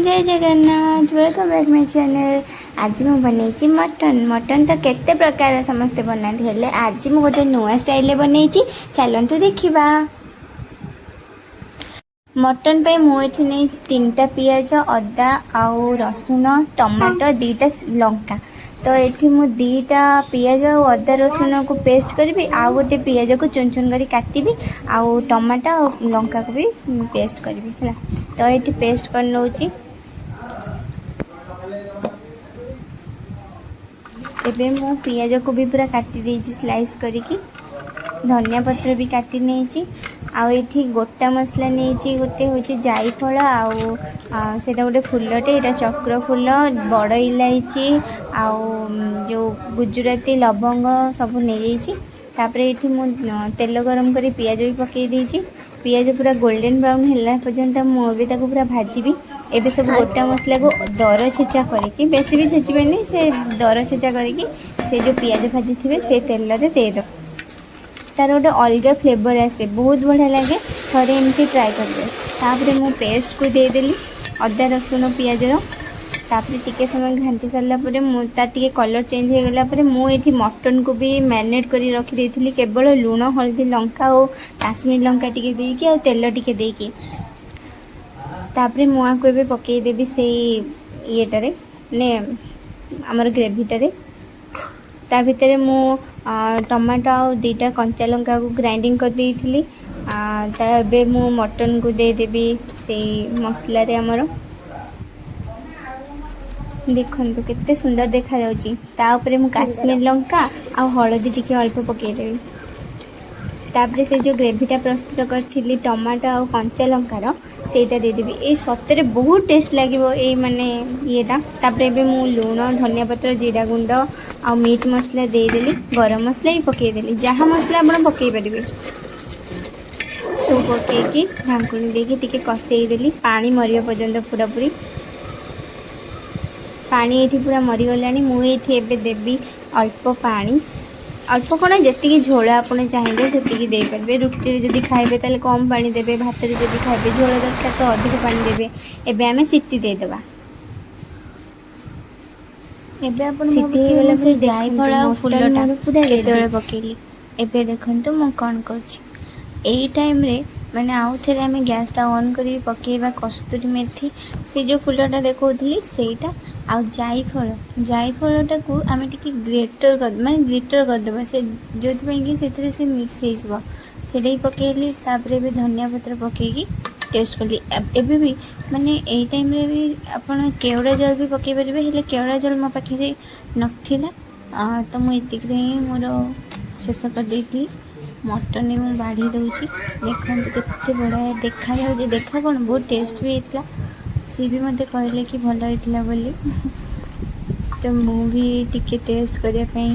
जय Jagannath welcome back my channel. आज मैं बनई मटन। मटन तो केते प्रकार समस्ते बनाते हेले आज मैं गोटे नुआ स्टाइल बनई। चलतु देखा। मटन पे मुझे नहीं 3टा पियाज अदा आउ रसुण टमाटो 2टा लंका। तो ये मु 2टा पियाज और अदा रसुण को पेस्ट करी आउ गोटे पियाज को चुन चुन कर काटि आउ टमाटो और लंका को भी पेस्ट करी है। तो ये पेस्ट कर नौची। एबे मु पियाज को भी पूरा काटी देछि स्लाइस करिकी। धनिया पत्र भी काटी नहीं। आउ ये गोटा मसला नहीं गोटे हूँ जाईफल आउ सेटा गोटे फुलटे यहाँ चक्र फूल बड़ इलायची आउ जो गुजराती लवंग सब नहीं जापर ये मु तेल गरम कर पियाज भी पकई देछि। पियाज पूरा गोल्डन ब्राउन है पर्यंत मुझे पूरा भाजी। एबे सब गोटा मसला को दर छेचा करके बेसी भी छेचबेनी से दर छेचा करके से जो पियाज भाजी थे से तेल रे दे दो। तार गोटे अलग फ्लेवर आसे बहुत बढ़िया लगे। थरे एमती ट्राए करेंगे। तापर मु पेस्ट को देदेली अदा रसुण पियाज तापर टिके समय घाटी सारापर मुझे कलर चेंज हो गला मुझे मटन को भी मैरिनेट कर रखी देती केवल लुण हल्दी लंका और काश्मीर लंका टिके देकी और तेल टिके देकी। तापर मुझे भी पकईदेवी से येटारे ने आमर ग्रेवीटारे। ता भितर मु टमाटो और 2टा कंचा लंका को ग्राइंडिंग कर देइथिली। तबे मु मटन को दे देबी से मसला रे हमरो। देखंतु केते सुंदर देखा जाउची। ता ऊपर मु काश्मीर लंका आ हळदी टिके अल्प पकई देबी। तापर से जो ग्रेवीटा प्रस्तुत करी टमाटो और कंचा लंकार सेटा देदेवी। ये सतरे बहुत टेस्ट लगे ये माने येटा। तापर एबे मु लुण धनिया पत्र जीरा गुंड आ मीट मसला देदेली। गरम मसला भी पकईदेली जहाँ मसला आप पकई पारे सब पकईकी ढांकुणी देकी टिके कषेदेली पानी मरिया पर्यंत पूरा पूरी पानी ये पूरा मरीगला। मुझे देवी अल्प पानी अल्प कौन जी झोल आप चाहिए से देपारे। रुटी जब खाइबे ताले कम पानी देबे भात जब खाइबे झोल दरकार तो अधिक पानी देबे। एबे आमे सीटी देदेबा। एबे आपण सीटी गला से जायफल आ फुलटा केतेबेले पकेली। एबे देखंतु मु कोन करछि एई टाइम रे माने आउ थे आम गैसटा ऑन करी पकेबा कस्तूरी मेथी से जो फुलटा देखौथली सेटा आ जायफलटा को आम टिके ग्रेटर कर माने ग्लिटर करदेबा से जो कि से मिक्स हो से पकेली। तापर भी धनिया पत्र पकेकी टेस्ट कली। एबे भी माने एई टाइम रे भी आपण केवड़ा जल भी पकई पारे हेले केवड़ा जल मो पाखे नथिला तो मु एतिक रे मोर शेष कर देती। मटन मु बाढ़ी दूची देखते केते बढ़िया देखा जाऊँ। देखा कौन बहुत टेस्ट भी होता सी भी मत कहले कि भल होता बोली। तो मु भी टिके टेस्ट करने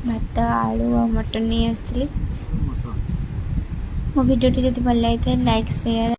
भात आलू और मटन नहीं आसती। मो वीडियो जब भल लगी लाइक शेयर